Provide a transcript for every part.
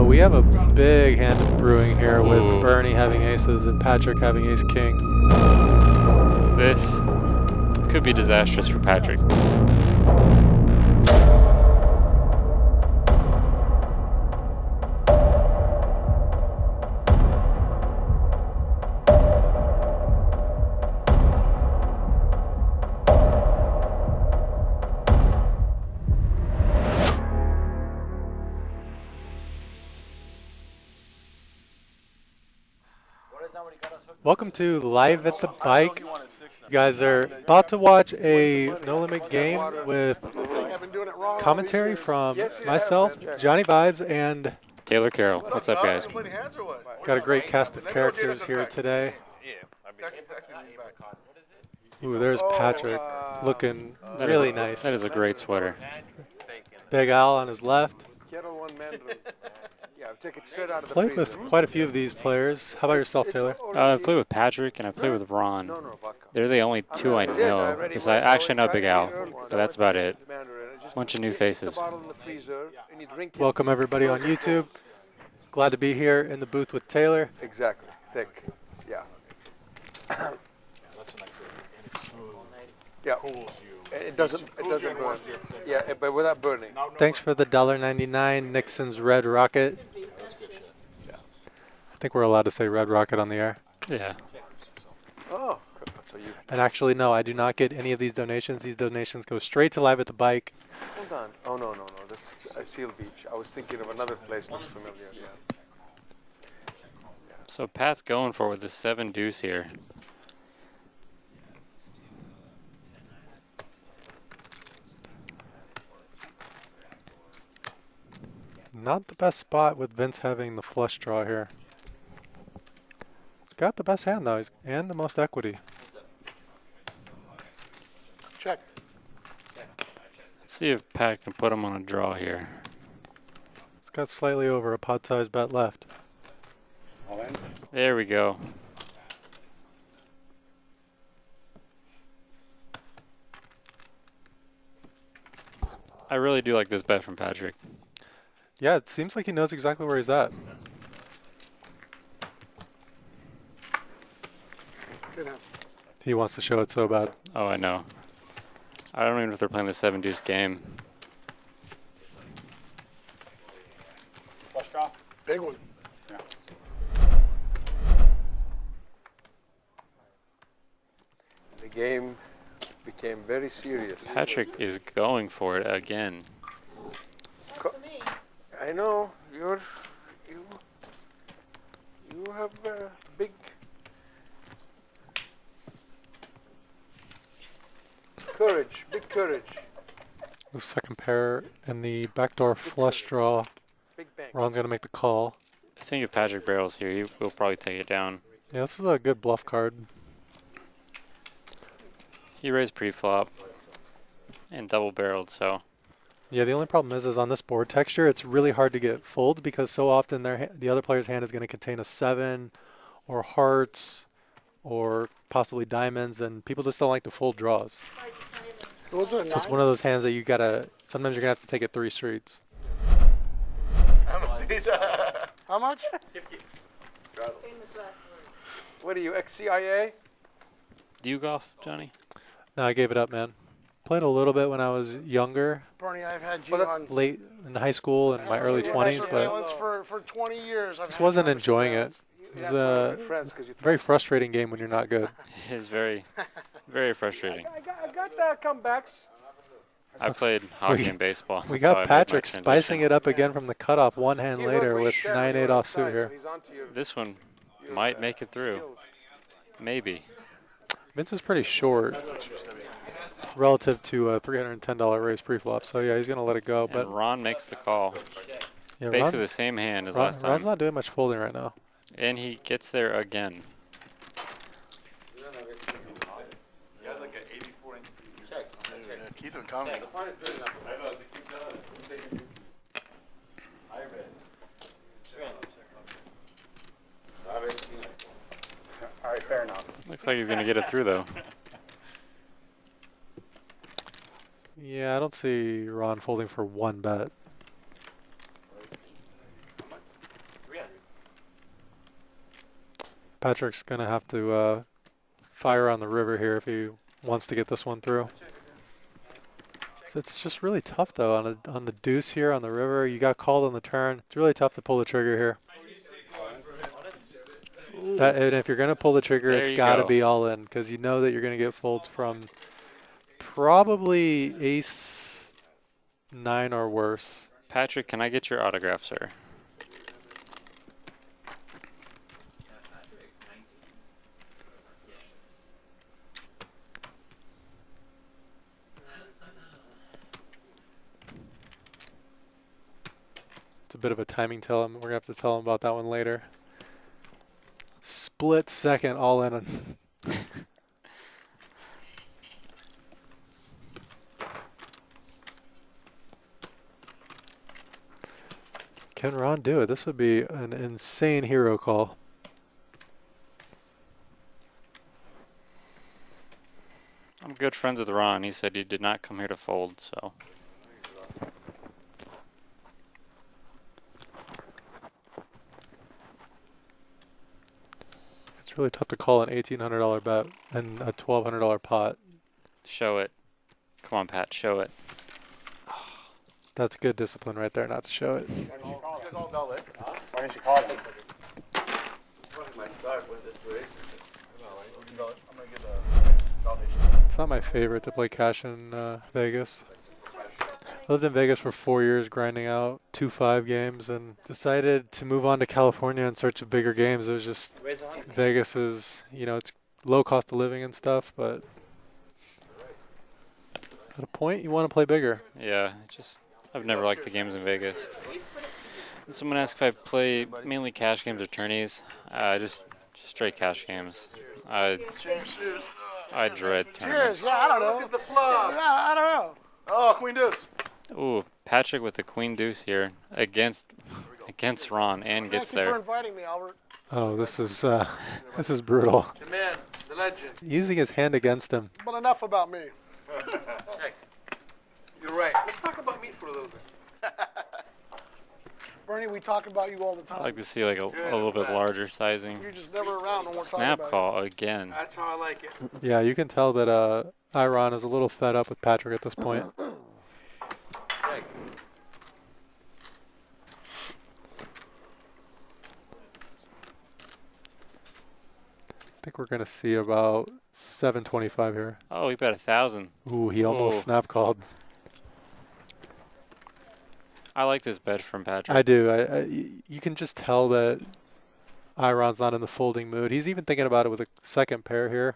we have a big hand brewing here with Bernie having aces and Patrick having ace-king. This could be disastrous for Patrick. Welcome to Live at the Bike. You guys are about to watch a No Limit game with commentary from myself, Johnny Vibes, and Taylor Carroll. What's up, guys? got a great cast of characters here today. Ooh, there's Patrick looking really nice. That is a great sweater. Big Al on his left. Take it straight out of the Played freezer. with quite a few of these players. How about yourself, Taylor? I play with Patrick and I play with Ron. They're the only two I know. Because I actually know Big Al, so that's about it. Bunch of new faces. Welcome everybody on YouTube. Glad to be here in the booth with Taylor. Exactly. Thick. Yeah. Yeah. It doesn't burn. Yeah, but without burning. Thanks for the $1.99 Nixon's Red Rocket. I think we're allowed to say Red Rocket on the air. Yeah. Oh. So you. And actually, no, I do not get any of these donations. These donations go straight to Live at the Bike. Hold on. Oh no. That's Seal Beach. I was thinking of another place looks familiar. Yeah. So Pat's going for it with the 7 deuce here. Not the best spot with Vince having the flush draw here. He's got the best hand though, and the most equity. Check. Let's see if Pat can put him on a draw here. He's got slightly over a pot-sized bet left. There we go. I really do like this bet from Patrick. Yeah, it seems like he knows exactly where he's at. He wants to show it so bad. Oh, I know. I don't even know if they're playing the 7 deuce game. Flush draw? Big one. Yeah. The game became very serious. Patrick is going for it again. I know you have big courage, big courage. The second pair in the backdoor flush draw. Big bank. Ron's gonna make the call. I think if Patrick barrels here, he will probably take it down. Yeah, this is a good bluff card. He raised pre-flop and double barreled, so Yeah, the only problem is on this board texture, it's really hard to get folds because so often the other player's hand is going to contain a 7 or hearts or possibly diamonds, and people just don't like to fold draws. So it's one of those hands that you gotta, sometimes you're going to have to take it 3 streets. How much? 50. What are you, ex-CIA? do you golf, Johnny? No, I gave it up, man. Played a little bit when I was younger, Bernie, I've had you Well, that's on late in high school and my early 20s, but surveillance for 20 years. I've just had wasn't you on enjoying it. surveillance. It was a Friends, 'cause you very frustrating game when you're not good. It is very, very frustrating. I got the comebacks. I played hockey and baseball. We That's how I got made my Patrick spicing transition. it up again from the cutoff one hand Teamwork later was with shared 9-8 on offsuit sides, here. so he's onto your- This one your, might make it through. skills. Maybe. Vince is pretty short relative to a $310 raise preflop, so yeah, he's going to let it go. But And Ron makes the call. yeah, Basically the same hand as last time. Ron's not doing much folding right now. And he gets there again. Keep them coming. All right, fair enough. Looks like he's going to get it through, though. Yeah, I don't see Ron folding for one bet. Patrick's going to have to fire on the river here if he wants to get this one through. It's just really tough though on the deuce here on the river. You got called on the turn. It's really tough to pull the trigger here. And if you're going to pull the trigger, There it's you got to go. be all in because you know that you're going to get folds from probably ace 9 or worse. Patrick, can I get your autograph, sir? It's a bit of a timing tell him. We're going to have to tell him about that one later. Split second all in. Can Ron do it? This would be an insane hero call. I'm good friends with Ron. He said he did not come here to fold, so. It's really tough to call an $1,800 bet and a $1,200 pot. Show it. Come on, Pat, show it. That's good discipline right there not to show it. You guys all know it. Why didn't you call it? My start with this race. I'm going to get the validation. It's not my favorite to play cash in Vegas. I lived in Vegas for 4 years grinding out 2-5 games and decided to move on to California in search of bigger games. It was just Vegas is, you know, it's low cost of living and stuff, but at a point you want to play bigger. Yeah, I've never liked the games in Vegas. And someone asked if I play mainly cash games or tourneys. Just straight cash games. I dread tournaments. Cheers. Yeah, I don't know. Look at the flop. Yeah, I don't know. Oh, Queen Deuce. Ooh, Patrick with the queen deuce here against Ron and gets Thank you for there. inviting me, Albert. Oh, this is brutal. The man, the legend. Using his hand against him. But enough about me. Hey, you're right. Let's talk about me for a little bit. Bernie, we talk about you all the I'd time. like to see like a little bit larger sizing. You're just never around when we're talking Snap about call again. That's how I like it. Yeah, you can tell that Iron is a little fed up with Patrick at this point. Hey. I think we're going to see about 725 here. Oh, he bet 1,000. Ooh, he almost Oh. snap called. I like this bet from Patrick. I do. You can just tell that Iron's not in the folding mood. He's even thinking about it with a second pair here.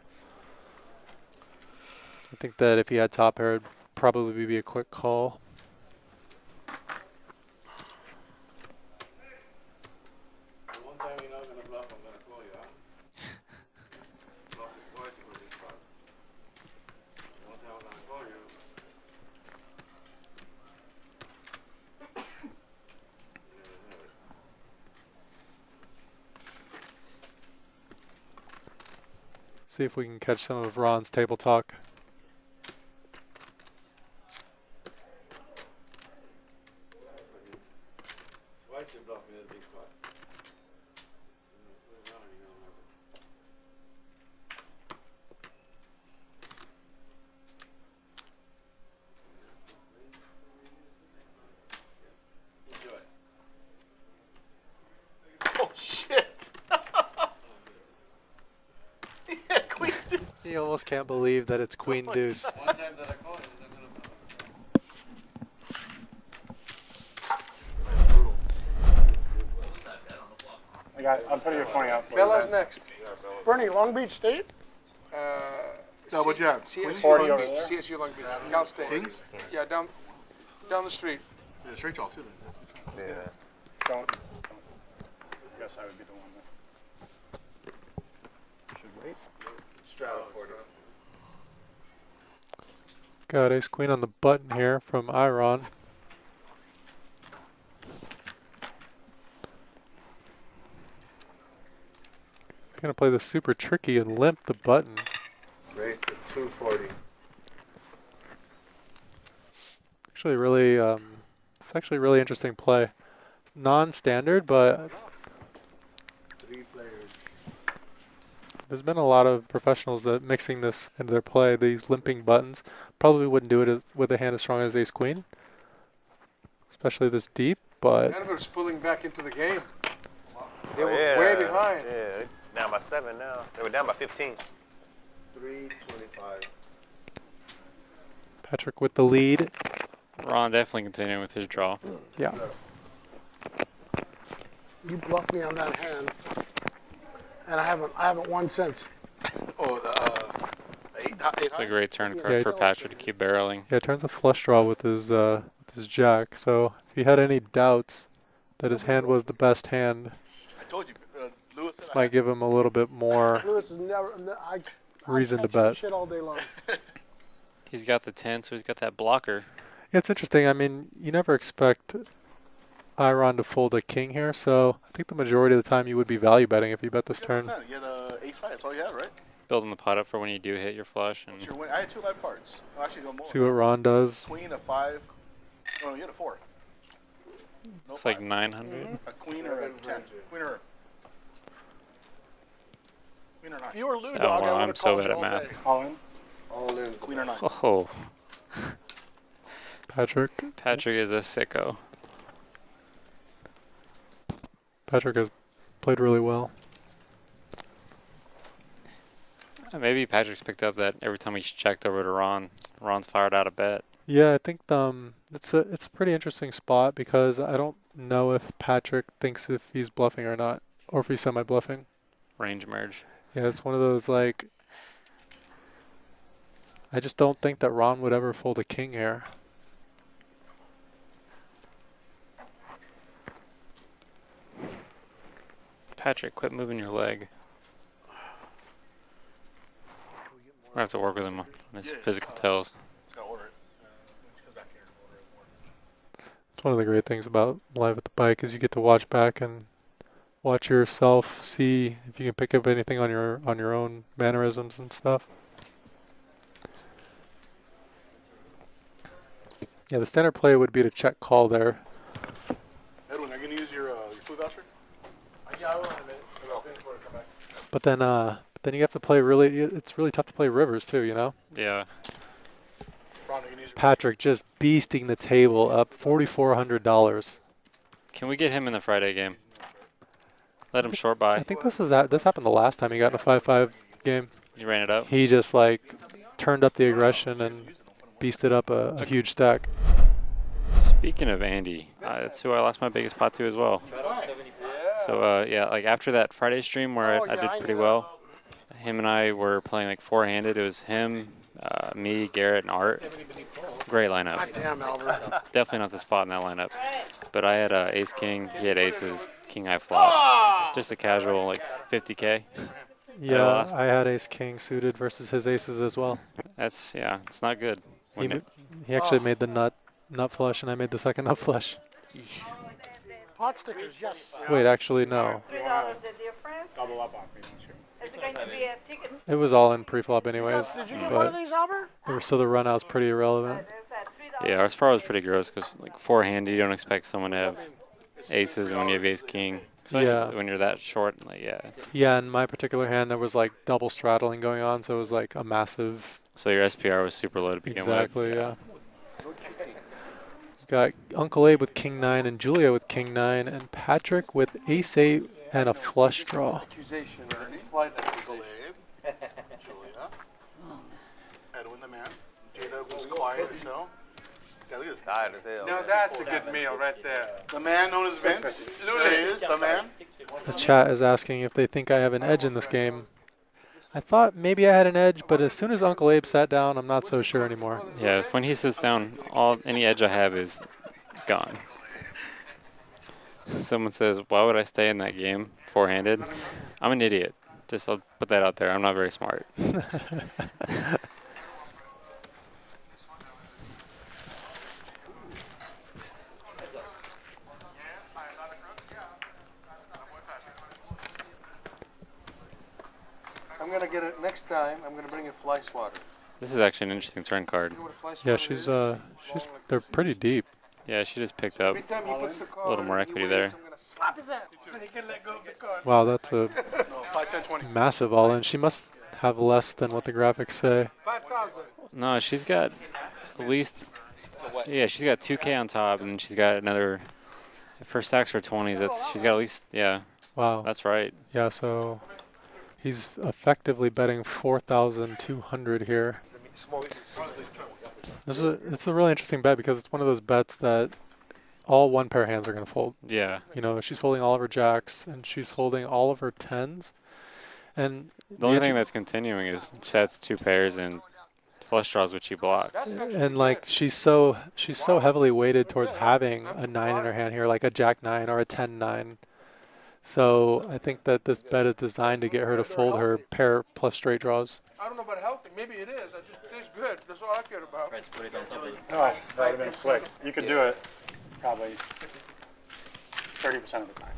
I think that if he had top pair, it'd probably be a quick call. One time you're not gonna bluff, I'm gonna call you, huh? Bluff it twice, it will be fun. One time I'm gonna call you. You never know it. See if we can catch some of Ron's table talk. Twice you bluff me, that's a big spot. Put it down, you don't have it. Enjoy. Oh, shit. Yeah, Queen Deuce. He almost can't believe that it's Queen Deuce. One time that I call you, you're not gonna bluff. That's brutal. I'm putting your 20 out for Bella's you. next. Bernie, Long Beach State? No, what'd you have? CSU 40 Long over Beach. there? CSU Long Beach. Cal State. Kings? Yeah, down the street. Yeah, straight draw, too, then. Yeah. Don't. I guess I would be the one that should wait. Straddle 40. Got ace queen on the button here from Iron. I'm gonna play this super tricky and limp the button. Raised to 240. Actually, really, it's actually a really interesting play. Non-standard, but 3 players. There's been a lot of professionals that mixing this into their play, these limping buttons. Probably wouldn't do it with a hand as strong as ace queen, especially this deep, but Denver's pulling back into the game. They were yeah. way behind. Yeah, they're down by 7 now. They were down by 15. 325. Patrick with the lead. Ron definitely continuing with his draw. Yeah. You bluffed me on that hand, and I haven't won since. Oh, the eight. It's a great turn card Yeah, for Patrick to keep barreling. Yeah, turns a flush draw with his jack. So if he had any doubts that his hand was the best hand, I told you, Lewis. this might give him a little bit more Lewis is never. I reason to catch your bet. shit all day long. He's got the 10, so he's got that blocker. Yeah, it's interesting. I mean, you never expect Iron to fold a king here, so I think the majority of the time you would be value betting if you bet this turn. You had ace high. That's all you had, right? Building the pot up for when you do hit your flush. What's And your win? I had 2 live cards. Oh, actually, no more. See what Ron does. Queen, a 5. Oh, no, you had a 4. No looks like 5. 900. A queen or a 10. Queen or. Queen or 9. If you were Lou Oh, Dog, I wow, would I'm have so called bad you at all math. day. All in. All in. Queen or 9. Oh, Patrick. Patrick is a sicko. Patrick has played really well. Maybe Patrick's picked up that every time he's checked over to Ron, Ron's fired out a bet. Yeah, I think it's a pretty interesting spot because I don't know if Patrick thinks if he's bluffing or not, or if he's semi-bluffing. Range merge. Yeah, it's one of those like. I just don't think that Ron would ever fold a king here. Patrick, quit moving your leg. I have to work with him on his physical tells. Just gotta order it. When she comes back here, order it more. It's one of the great things about live at the bike is you get to watch back and watch yourself, see if you can pick up anything on your own mannerisms and stuff. Yeah, the standard play would be to check call there. Edwin, are you gonna use your food voucher? Yeah, I will have it. Before I come back. But then you have to play really. It's really tough to play rivers too, you know. Yeah. Ron, are you gonna use your Patrick just beasting the table up $4,400. Can we get him in the Friday game? Let him short buy. I think this happened the last time he got in a 5-5 game. You ran it up. He just like turned up the aggression and beasted up a huge stack. Speaking of Andy, that's who I lost my biggest pot to as well. So yeah, like after that Friday stream where I did pretty well, him and I were playing like 4-handed. It was him, me, Garrett, and Art. Great lineup. God damn, Albert. Definitely not the spot in that lineup. But I had ace king, he had aces, king high flop. Just a casual like 50K. Yeah, lost. I had ace king suited versus his aces as well. That's it's not good. When it- He actually made the nut flush, and I made the second nut flush. Pot stickers, yes. Wait, actually no. $3 the difference. Double up on me, don't you? Is it going to be a ticket? It was all in pre-flop anyways. Did you get one of But these, Albert? so the run out's pretty irrelevant. There's that $3. yeah, our spar was pretty gross because like 4-handed, you don't expect someone to have aces, and when you have ace king, especially Yeah. when you're that short, like Yeah, in my particular hand there was like double straddling going on, so it was like a massive. So your SPR was super low to begin Exactly, with. yeah. Got Uncle Abe with king 9 and Julia with king 9 and Patrick with ace 8 and a flush draw. accusation? Implied accusation. Julia. Edwin the man. Jada was quiet as hell. Yeah, look at this. Tired as hell. Now that's a good meal right there. The man known as Vince. There he is, the man. The chat is asking if they think I have an edge in this game. I thought maybe I had an edge, but as soon as Uncle Abe sat down, I'm not so sure anymore. Yeah, when he sits down, any edge I have is gone. Someone says, "Why would I stay in that game 4-handed?" I'm an idiot. I'll put that out there. I'm not very smart. I'm gonna get it next time. I'm gonna bring you fly swatter. This is actually an interesting turn card. Yeah, they're pretty deep. Yeah, she just picked up Every time he puts the a card little more and he equity waves, there. I'm gonna slap his ass so he can let go of the card. Wow, that's a 5, 10, 20. massive all-in. She must have less than what the graphics say. 5,000. No, she's got at least. Yeah, she's got 2K on top, and she's got another. For stacks for 20s, she's got at least. Yeah, Wow. that's right. Yeah, so he's effectively betting 4,200 here. It's a really interesting bet because it's one of those bets that all one pair hands are going to fold. Yeah. You know, she's folding all of her jacks and she's folding all of her tens. And The only thing that's continuing is sets, 2 pairs, and flush draws, which she blocks. and like she's so heavily weighted towards having a 9 in her hand here, like a jack 9 or a 10-9. So I think that this bet is designed to get her to fold her pair plus straight draws. I don't know about healthy. Maybe it is. It just tastes good. That's all I care about. Oh, that would have been slick. You could do it probably 30% of the time.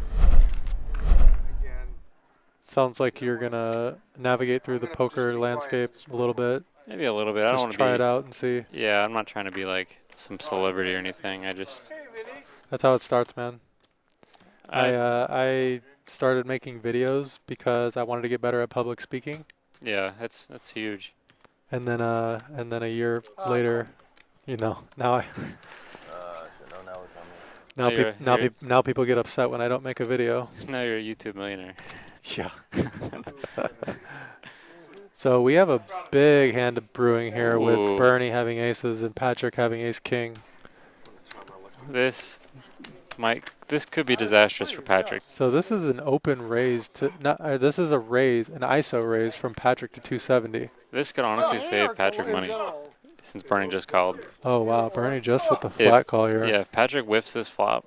Again. Sounds like you're gonna navigate through the poker landscape a little bit. Maybe a little bit. I don't Just want to try be. it out and see. Yeah, I'm not trying to be like some celebrity or anything. I just. Hey, Vinny. That's how it starts, man. I, I started making videos because I wanted to get better at public speaking, yeah, that's huge. and then a year later, you know, now I now now people get upset when I don't make a video. Now you're a YouTube millionaire. Yeah. So we have a big hand of brewing here Ooh. with Bernie having aces and Patrick having ace king. This could be disastrous for Patrick. So this is an open raise to this is a raise, an ISO raise from Patrick to 270. This could honestly save Patrick money since Bernie just called. Oh wow, Bernie just with the flat call here. Yeah, if Patrick whiffs this flop,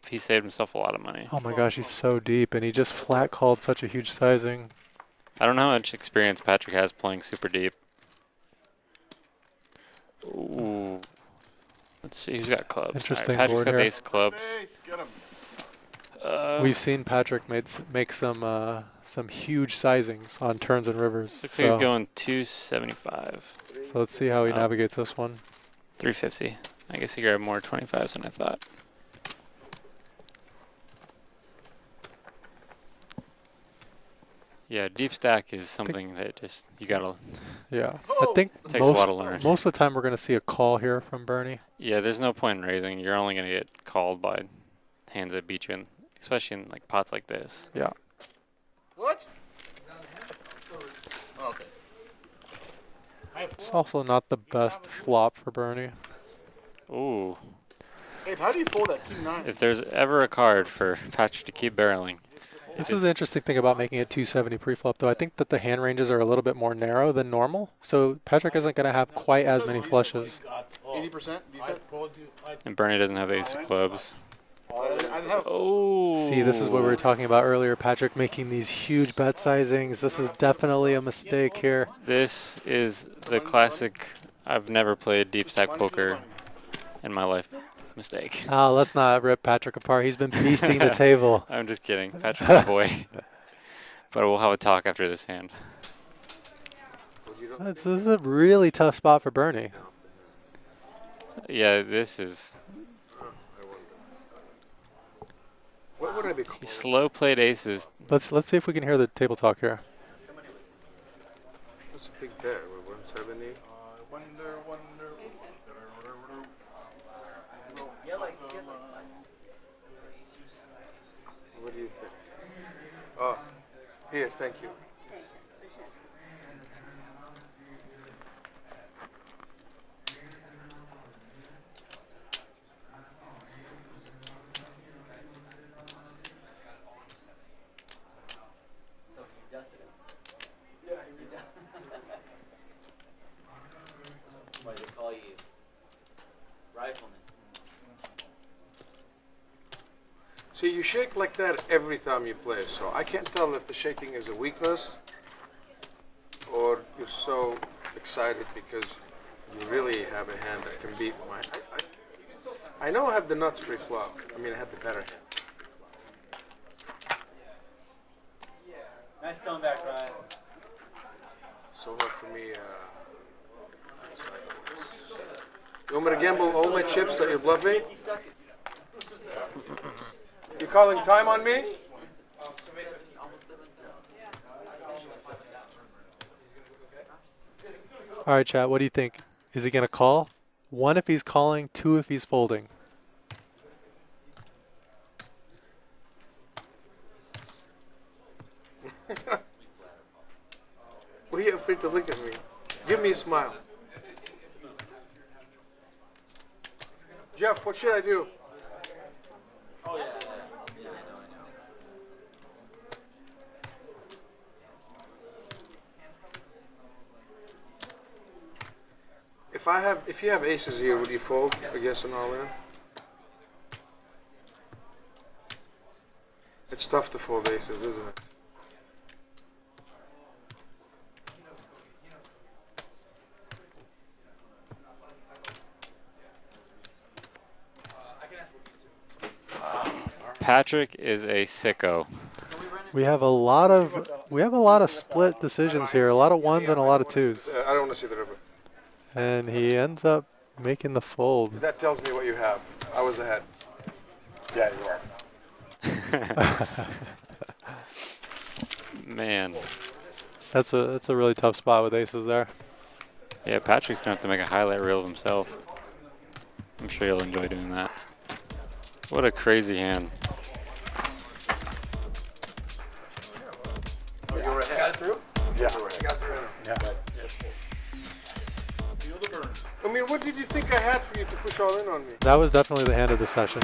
he saved himself a lot of money. Oh my gosh, he's so deep, and he just flat called such a huge sizing. I don't know how much experience Patrick has playing super deep. Ooh. Let's see who's got clubs. Interesting Patrick's board got the here. ace of clubs. We've seen Patrick make some huge sizings on turns and rivers. Looks like he's going 275. So let's see how he Oh. navigates this one. 350. I guess he grabbed more 25s than I thought. Yeah, deep stack is something that just you gotta. Yeah, I think Takes a while to learn. most of the time we're going to see a call here from Bernie. Yeah, there's no point in raising. You're only gonna get called by hands that beat you in, especially in like pots like this. Yeah. What? It's also not the best flop for Bernie. Ooh, Hey, how do you pull that 2-9? if there's ever a card for Patrick to keep barreling, This is the interesting thing about making it 270 pre-flop, though. I think that the hand ranges are a little bit more narrow than normal, so Patrick isn't going to have quite as many flushes. 80%? Do you think? and Bernie doesn't have the ace of clubs. I didn't have. Oh, See, this is what we were talking about earlier. Patrick making these huge bet sizings. This is definitely a mistake here. This is the classic. I've never played deep stack poker in my life. Mistake. Oh, let's not rip Patrick apart. He's been beasting the table. I'm just kidding. Patrick's a boy. But we'll have a talk after this hand. This is a really tough spot for Bernie. Yeah, this is. What would I be He slow played aces. Let's see if we can hear the table talk here. That's a big bet. We're 170. What do you think? Oh, here, thank you. Why they call you rifleman? See, you shake like that every time you play, so I can't tell if the shaking is a weakness or you're so excited because you really have a hand that can beat mine. I know I have the nuts pre-flop. I mean, I have the better hand. Nice comeback, Ryan. So hard for me. You want me to gamble all my chips that you're bluffing? You calling time on me? All right, chat. What do you think? Is he gonna call? 1 if he's calling, 2 if he's folding. Why are you afraid to look at me? Give me a smile. Jeff, what should I do? If you have aces here, would you fold? I guess an all in. It's tough to fold aces, isn't it? Patrick is a sicko. We have a lot of split decisions here. A lot of 1s and a lot of 2s. I don't want to see the river. And he ends up making the fold. That tells me what you have. I was ahead. Yeah, you are. Man. That's a really tough spot with aces there. Yeah, Patrick's gonna have to make a highlight reel of himself. I'm sure he'll enjoy doing that. What a crazy hand. Oh, you were ahead. Got it through? Yeah. Got through. Yeah. I mean, what did you think I had for you to push all in on me? That was definitely the hand of the session.